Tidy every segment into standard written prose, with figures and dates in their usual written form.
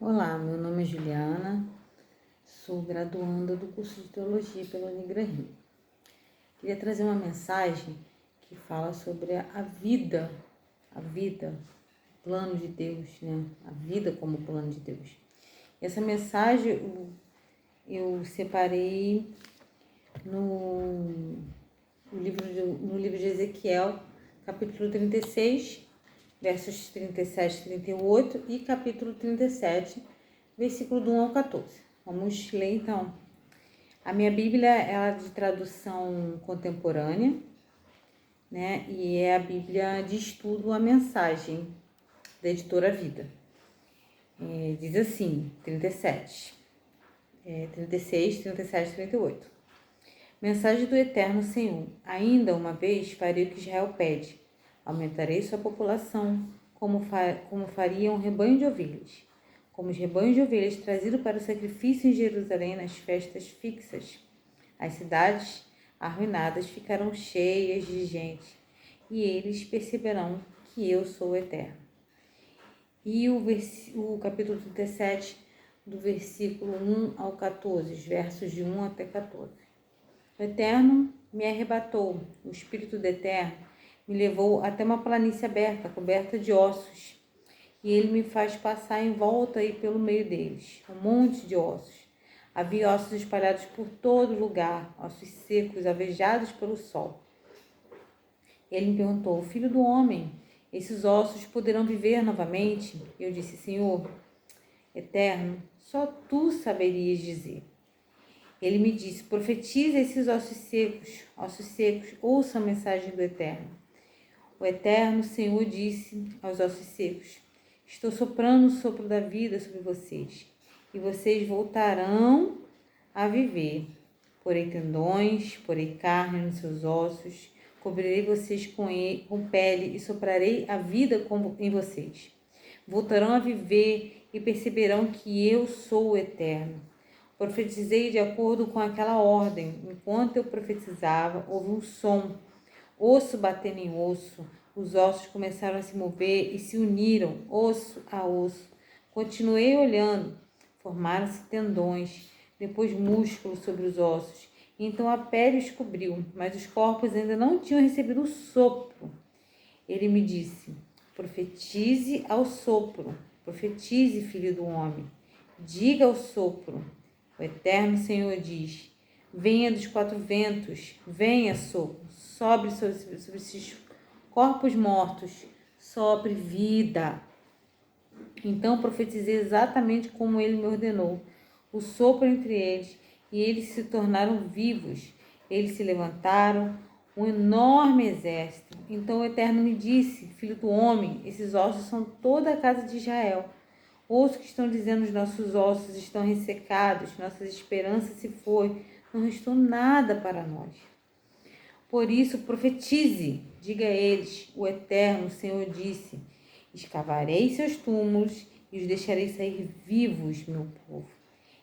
Olá, meu nome é Juliana, sou graduanda do curso de Teologia pela Unigrarim. Queria trazer uma mensagem que fala sobre a vida, o plano de Deus, né? A vida como plano de Deus. Essa mensagem eu separei no livro de Ezequiel, capítulo 36, versos 37 e 38 e capítulo 37, versículo do 1 ao 14. Vamos ler então. A minha Bíblia ela é de tradução contemporânea, né? E é a Bíblia de estudo A Mensagem, da editora Vida. Diz assim, 36, 37 e 38. Mensagem do Eterno Senhor. Ainda uma vez farei o que Israel pede. Aumentarei sua população, como faria um rebanho de ovelhas. Como os rebanhos de ovelhas trazidos para o sacrifício em Jerusalém nas festas fixas. As cidades arruinadas ficarão cheias de gente, e eles perceberão que eu sou o Eterno. E o capítulo 37, do versículo 1 ao 14, os versos de 1 até 14. O Eterno me arrebatou, o Espírito do Eterno me levou até uma planície aberta, coberta de ossos, e ele me faz passar em volta e pelo meio deles, um monte de ossos. Havia ossos espalhados por todo lugar, ossos secos, alvejados pelo sol. Ele me perguntou: filho do homem, esses ossos poderão viver novamente? Eu disse: Senhor Eterno, só tu saberias dizer. Ele me disse: profetize esses ossos secos, ouça a mensagem do Eterno. O Eterno Senhor disse aos ossos secos: estou soprando o sopro da vida sobre vocês, e vocês voltarão a viver. Porei tendões, porei carne nos seus ossos, cobrirei vocês com pele e soprarei a vida em vocês. Voltarão a viver e perceberão que eu sou o Eterno. Profetizei de acordo com aquela ordem. Enquanto eu profetizava, houve um som, osso batendo em osso. Os ossos começaram a se mover e se uniram, osso a osso. Continuei olhando. Formaram-se tendões, depois músculos sobre os ossos. Então a pele os cobriu, mas os corpos ainda não tinham recebido o sopro. Ele me disse: profetize ao sopro. Profetize, filho do homem. Diga ao sopro. O Eterno Senhor diz: venha dos quatro ventos, venha sopro, sobre esses corpos mortos, sobre vida. Então profetizei exatamente como ele me ordenou. O sopro entre eles, e eles se tornaram vivos. Eles se levantaram, um enorme exército. Então o Eterno me disse: filho do homem, esses ossos são toda a casa de Israel. Ouço que estão dizendo: os nossos ossos estão ressecados, nossas esperanças se foi, não restou nada para nós. Por isso profetize, diga a eles: o Eterno, o Senhor disse: escavarei seus túmulos e os deixarei sair vivos, meu povo.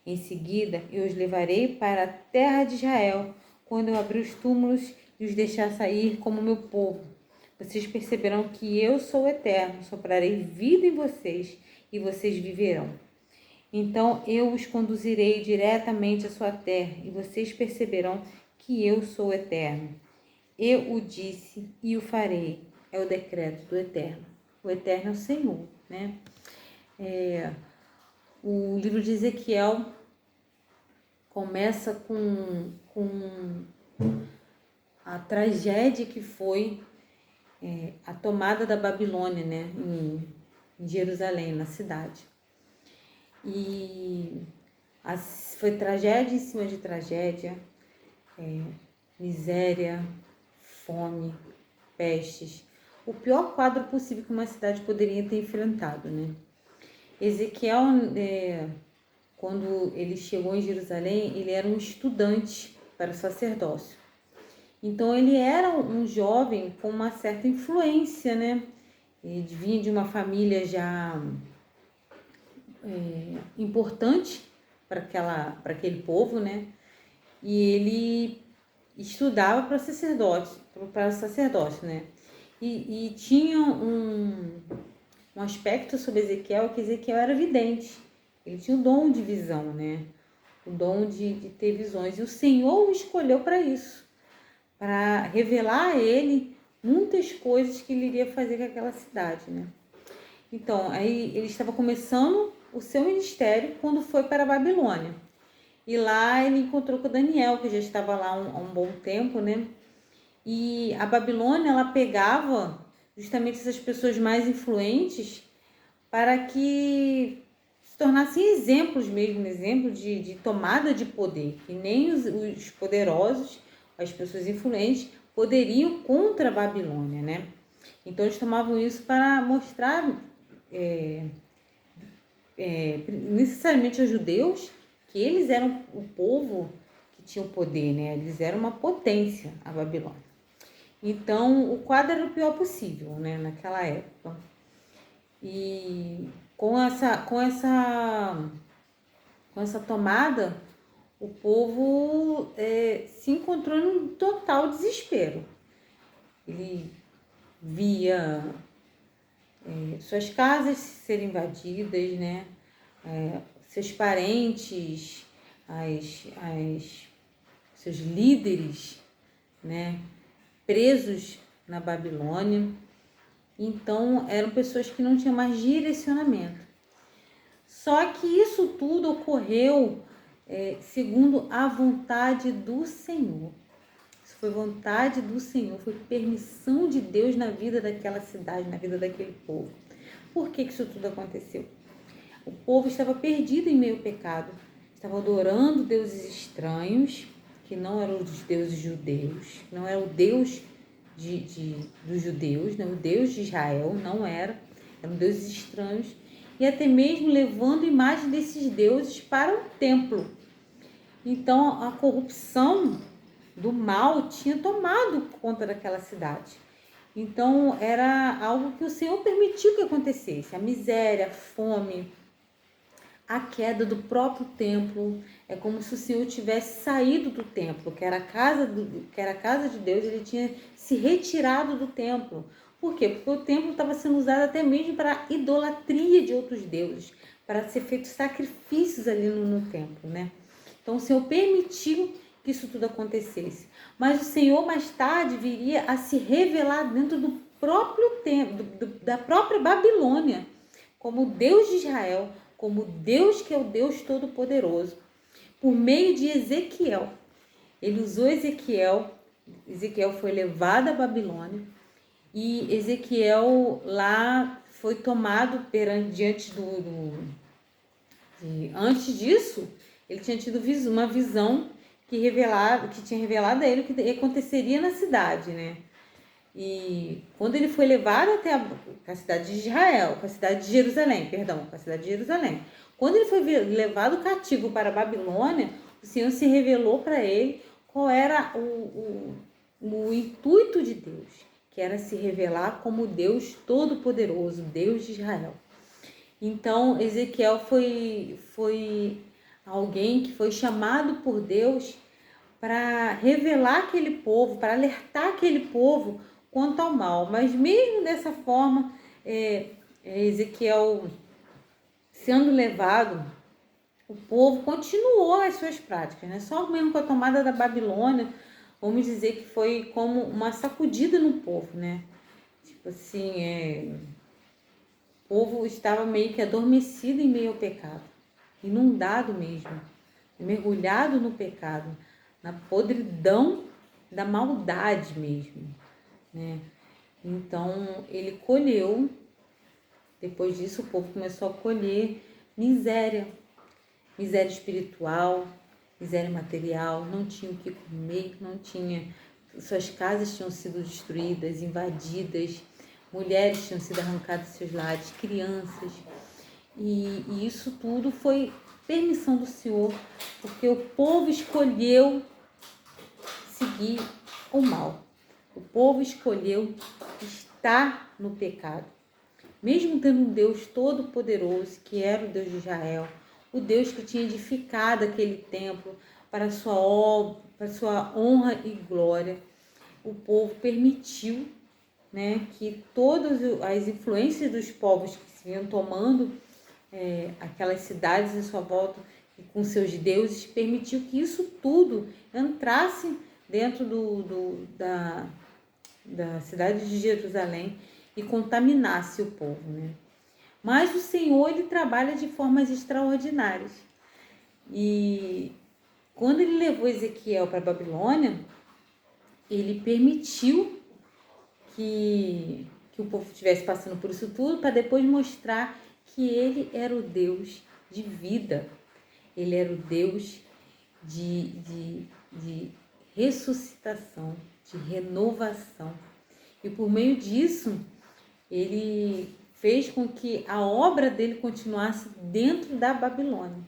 Em seguida eu os levarei para a terra de Israel, quando eu abrir os túmulos e os deixar sair como meu povo. Vocês perceberão que eu sou o Eterno, soprarei vida em vocês e vocês viverão. Então eu os conduzirei diretamente à sua terra e vocês perceberão que eu sou o Eterno. Eu o disse e o farei. É o decreto do Eterno. O Eterno é o Senhor, né? O livro de Ezequiel começa com a tragédia que foi a tomada da Babilônia, né? Em Jerusalém, na cidade. E foi tragédia em cima de tragédia, miséria, fome, pestes. O pior quadro possível que uma cidade poderia ter enfrentado, né? Ezequiel, quando ele chegou em Jerusalém, ele era um estudante para o sacerdócio. Então ele era um jovem com uma certa influência, né? Ele vinha de uma família já importante para aquele povo, né? E ele estudava para o sacerdócio, né? E tinha um aspecto sobre Ezequiel, que Ezequiel era vidente. Ele tinha o dom de visão, né? O dom de ter visões. E o Senhor o escolheu para isso, para revelar a ele muitas coisas que ele iria fazer com aquela cidade, né? Então, aí ele estava começando o seu ministério quando foi para a Babilônia. E lá ele encontrou com Daniel, que já estava lá há um bom tempo, né? E a Babilônia, ela pegava justamente essas pessoas mais influentes para que se tornassem exemplos mesmo, exemplo de tomada de poder, que nem os poderosos, as pessoas influentes, poderiam contra a Babilônia, né? Então eles tomavam isso para mostrar necessariamente aos judeus que eles eram o povo que tinha o poder, né? Eles eram uma potência, a Babilônia. Então o quadro era o pior possível, né? Naquela época. E com essa tomada, o povo se encontrou num total desespero. Ele via suas casas serem invadidas, né? Seus parentes, seus líderes, né? Presos na Babilônia. Então, eram pessoas que não tinham mais direcionamento. Só que isso tudo ocorreu segundo a vontade do Senhor. Isso foi vontade do Senhor, foi permissão de Deus na vida daquela cidade, na vida daquele povo. Por que isso tudo aconteceu? O povo estava perdido em meio ao pecado, estava adorando deuses estranhos, que não eram os deuses judeus, não era o Deus dos judeus, né? O Deus de Israel não era, eram deuses estranhos, e até mesmo levando imagem desses deuses para o templo. Então a corrupção do mal tinha tomado conta daquela cidade. Então era algo que o Senhor permitiu que acontecesse, a miséria, a fome, a queda do próprio templo. É como se o Senhor tivesse saído do templo, que era a casa de Deus, ele tinha se retirado do templo. Por quê? Porque o templo estava sendo usado até mesmo para a idolatria de outros deuses, para ser feitos sacrifícios ali no templo, né? Então o Senhor permitiu que isso tudo acontecesse. Mas o Senhor mais tarde viria a se revelar dentro do próprio templo, da própria Babilônia, como Deus de Israel, como Deus que é o Deus Todo-Poderoso, por meio de Ezequiel. Ele usou Ezequiel foi levado à Babilônia, e Ezequiel lá foi tomado diante antes disso, ele tinha tido uma visão que tinha revelado a ele o que aconteceria na cidade, né? E quando ele foi levado até a cidade de Israel, com a cidade de Jerusalém, quando ele foi levado cativo para a Babilônia, o Senhor se revelou para ele qual era o intuito de Deus, que era se revelar como Deus Todo-Poderoso, Deus de Israel. Então, Ezequiel foi alguém que foi chamado por Deus para revelar aquele povo, para alertar aquele povo quanto ao mal. Mas mesmo dessa forma, Ezequiel sendo levado, o povo continuou as suas práticas, né? Só mesmo com a tomada da Babilônia, vamos dizer que foi como uma sacudida no povo, né? Tipo assim, o povo estava meio que adormecido em meio ao pecado, inundado mesmo, mergulhado no pecado, na podridão da maldade mesmo, né? Então ele colheu, depois disso o povo começou a colher miséria espiritual, miséria material, não tinha o que comer, suas casas tinham sido destruídas, invadidas, mulheres tinham sido arrancadas dos seus lares, crianças, e isso tudo foi permissão do Senhor, porque o povo escolheu seguir o mal. O povo escolheu estar no pecado. Mesmo tendo um Deus todo-poderoso, que era o Deus de Israel, o Deus que tinha edificado aquele templo para sua obra, para sua honra e glória, o povo permitiu, né, que todas as influências dos povos que se vinham tomando aquelas cidades em sua volta e com seus deuses, permitiu que isso tudo entrasse dentro da cidade de Jerusalém e contaminasse o povo, né? Mas o Senhor, ele trabalha de formas extraordinárias. E quando ele levou Ezequiel para a Babilônia, ele permitiu que o povo estivesse passando por isso tudo, para depois mostrar que ele era o Deus de vida. Ele era o Deus de ressuscitação, de renovação. E por meio disso, ele fez com que a obra dele continuasse dentro da Babilônia.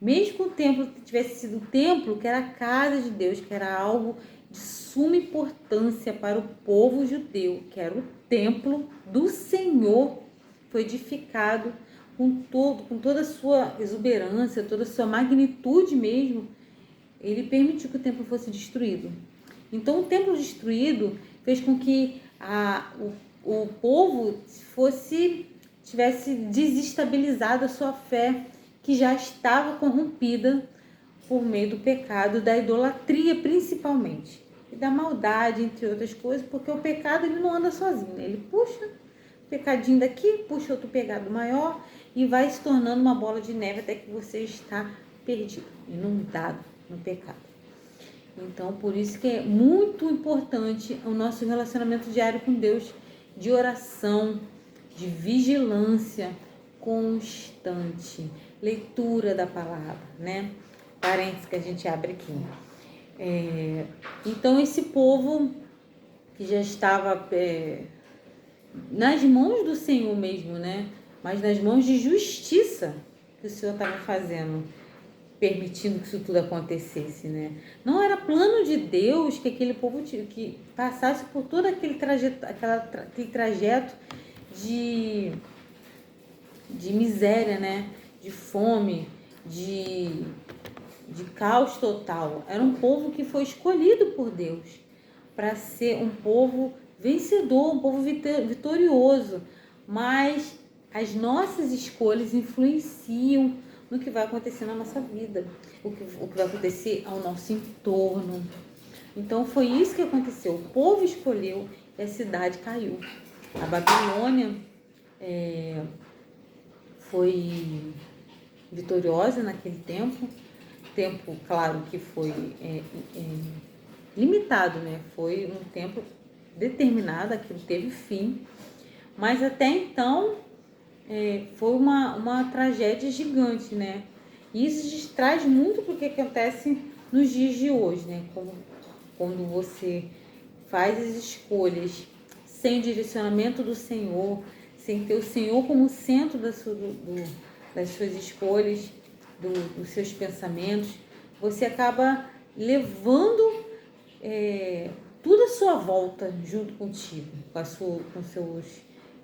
Mesmo que o templo tivesse sido o templo, que era a casa de Deus, que era algo de suma importância para o povo judeu, que era o templo do Senhor, foi edificado com toda a sua exuberância, toda a sua magnitude mesmo. Ele permitiu que o templo fosse destruído. Então, o templo destruído fez com que o povo tivesse desestabilizado a sua fé, que já estava corrompida por meio do pecado, da idolatria principalmente, e da maldade, entre outras coisas, porque o pecado ele não anda sozinho, né? Ele puxa um pecadinho daqui, puxa outro pecado maior e vai se tornando uma bola de neve até que você está perdido, inundado no pecado. Então, por isso que é muito importante o nosso relacionamento diário com Deus, de oração, de vigilância constante, leitura da palavra, né? Parênteses que a gente abre aqui. Então, esse povo que já estava nas mãos do Senhor mesmo, né? Mas nas mãos de justiça que o Senhor estava fazendo, permitindo que isso tudo acontecesse, né? Não era plano de Deus que aquele povo que passasse por todo aquele trajeto de miséria, né? De fome, de caos total. Era um povo que foi escolhido por Deus para ser um povo vencedor, um povo vitorioso. Mas as nossas escolhas influenciam no que vai acontecer na nossa vida, o que vai acontecer ao nosso entorno. Então foi isso que aconteceu. O povo escolheu e a cidade caiu. A Babilônia foi vitoriosa naquele tempo, claro, que foi limitado, né? Foi um tempo determinado, aquilo teve fim, mas até então foi uma tragédia gigante, né? E isso traz muito para o que acontece nos dias de hoje, né? Quando você faz as escolhas sem direcionamento do Senhor, sem ter o Senhor como centro das suas escolhas, dos seus pensamentos, você acaba levando tudo à sua volta junto contigo, com seus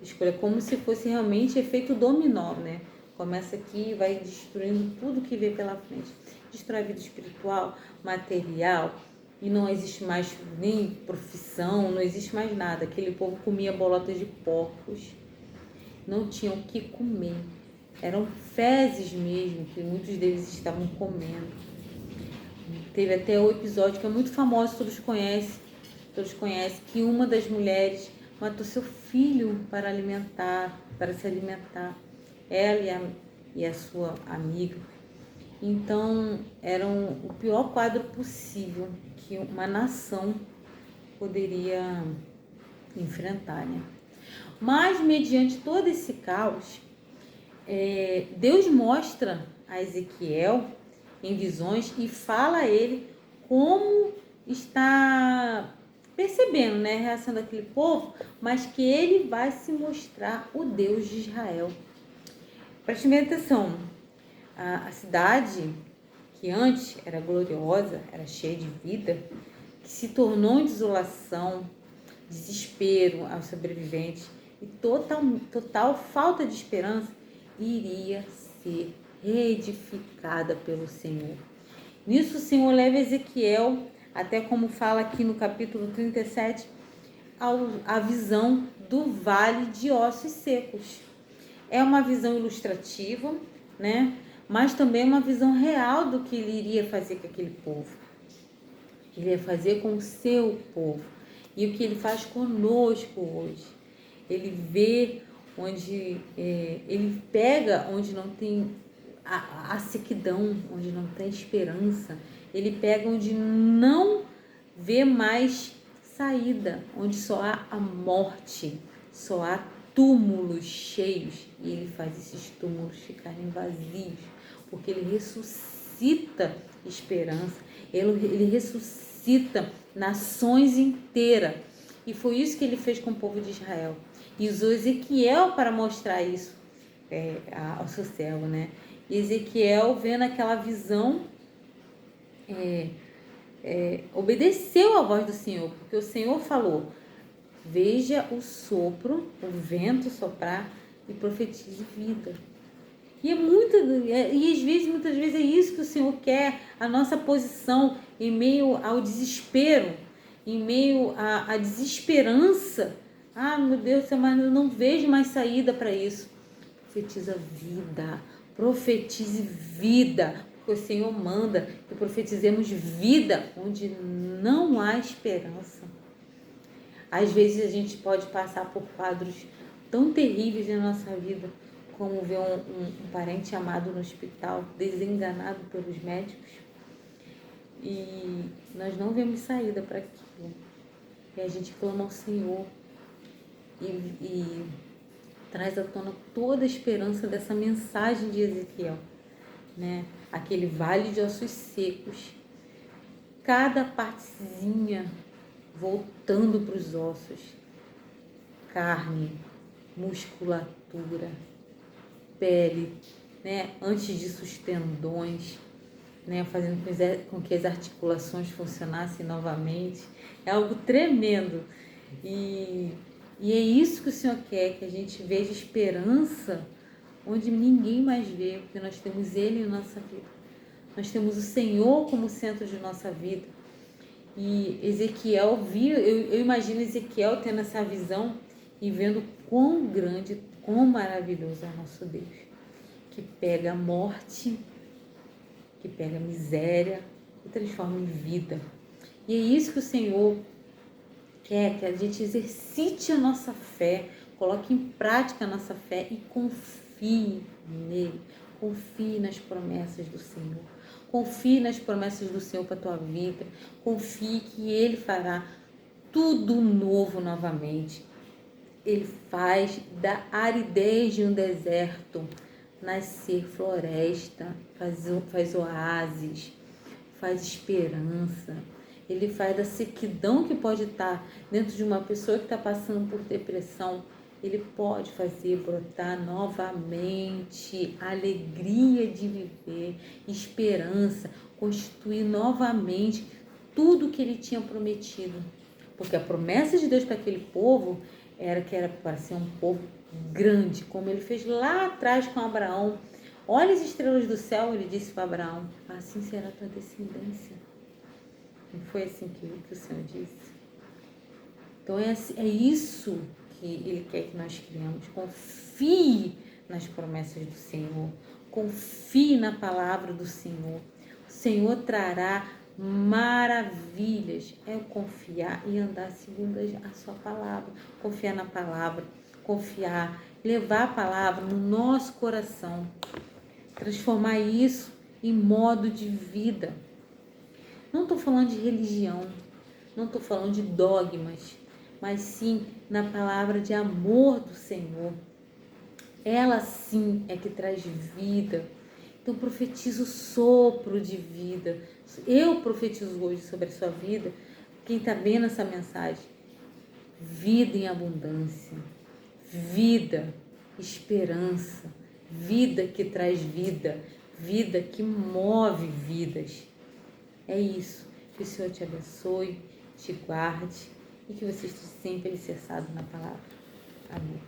escolhas, como se fosse realmente efeito dominó, né? Começa aqui e vai destruindo tudo que vê pela frente. Destrói a vida espiritual, material, e não existe mais nem profissão, não existe mais nada. Aquele povo comia bolotas de porcos, não tinham o que comer. Eram fezes mesmo, que muitos deles estavam comendo. Teve até o episódio que é muito famoso, todos conhecem, que uma das mulheres matou seu filho para se alimentar, ela e a sua amiga. Então, era o pior quadro possível que uma nação poderia enfrentar, né? Mas, mediante todo esse caos, Deus mostra a Ezequiel em visões e fala a ele como está percebendo, né, a reação daquele povo, mas que ele vai se mostrar o Deus de Israel. Preste bem atenção, a cidade que antes era gloriosa, era cheia de vida, que se tornou em desolação, desespero aos sobreviventes e total falta de esperança, iria ser reedificada pelo Senhor. Nisso o Senhor leva Ezequiel, até como fala aqui no capítulo 37, a visão do vale de ossos secos. é uma visão ilustrativa, né? Mas também uma visão real do que ele iria fazer com aquele povo. Ele ia fazer com o seu povo. E o que ele faz conosco hoje. Ele vê onde, ele pega onde não tem a sequidão, onde não tem esperança. Ele pega onde não vê mais saída, onde só há a morte, só há túmulos cheios. E ele faz esses túmulos ficarem vazios, porque ele ressuscita esperança, ele ressuscita nações inteiras. E foi isso que ele fez com o povo de Israel. E usou Ezequiel para mostrar isso ao seu servo, né? E Ezequiel, vendo aquela visão, obedeceu à voz do Senhor, porque o Senhor falou: veja o sopro, o vento soprar e profetize vida. E muitas vezes é isso que o Senhor quer, a nossa posição em meio ao desespero, em meio à desesperança. Ah, meu Deus, mas eu não vejo mais saída para isso. Profetiza vida, profetize vida, porque o Senhor manda que profetizemos vida onde não há esperança. Às vezes a gente pode passar por quadros tão terríveis na nossa vida, como ver um parente amado no hospital, desenganado pelos médicos, e nós não vemos saída para aquilo. E a gente clama ao Senhor e traz à tona toda a esperança dessa mensagem de Ezequiel, né? Aquele vale de ossos secos, cada partezinha voltando para os ossos, carne, musculatura, pele, né? Antes disso os tendões, né? Fazendo com que as articulações funcionassem novamente. É algo tremendo. E é isso que o Senhor quer, que a gente veja esperança onde ninguém mais vê, porque nós temos Ele em nossa vida. Nós temos o Senhor como centro de nossa vida. E Ezequiel viu, eu imagino Ezequiel tendo essa visão e vendo quão grande, quão maravilhoso é o nosso Deus, que pega a morte, que pega a miséria e transforma em vida. E é isso que o Senhor quer, que a gente exercite a nossa fé, coloque em prática a nossa fé e confie nele, confie nas promessas do Senhor. Confie nas promessas do Senhor para a tua vida. Confie que Ele fará tudo novo novamente. Ele faz da aridez de um deserto nascer floresta, faz oásis, faz esperança. Ele faz da sequidão que pode estar dentro de uma pessoa que está passando por depressão, ele pode fazer brotar novamente alegria de viver, esperança, constituir novamente tudo que ele tinha prometido. Porque a promessa de Deus para aquele povo era que era para ser um povo grande, como ele fez lá atrás com Abraão. Olha as estrelas do céu, ele disse para Abraão, assim será a tua descendência. Não foi assim que o Senhor disse? Então é isso que Ele quer que nós criamos. Confie nas promessas do Senhor. Confie na palavra do Senhor. O Senhor trará maravilhas. É o confiar e andar segundo a sua palavra. Confiar na palavra. Confiar. Levar a palavra no nosso coração. Transformar isso em modo de vida. Não estou falando de religião. Não estou falando de dogmas, mas sim na palavra de amor do Senhor. Ela sim é que traz vida. Então profetizo o sopro de vida. Eu profetizo hoje sobre a sua vida. Quem está vendo essa mensagem? Vida em abundância. Vida, esperança. Vida que traz vida. Vida que move vidas. É isso. Que o Senhor te abençoe, te guarde e que você esteja sempre alicerçado na palavra. Amém.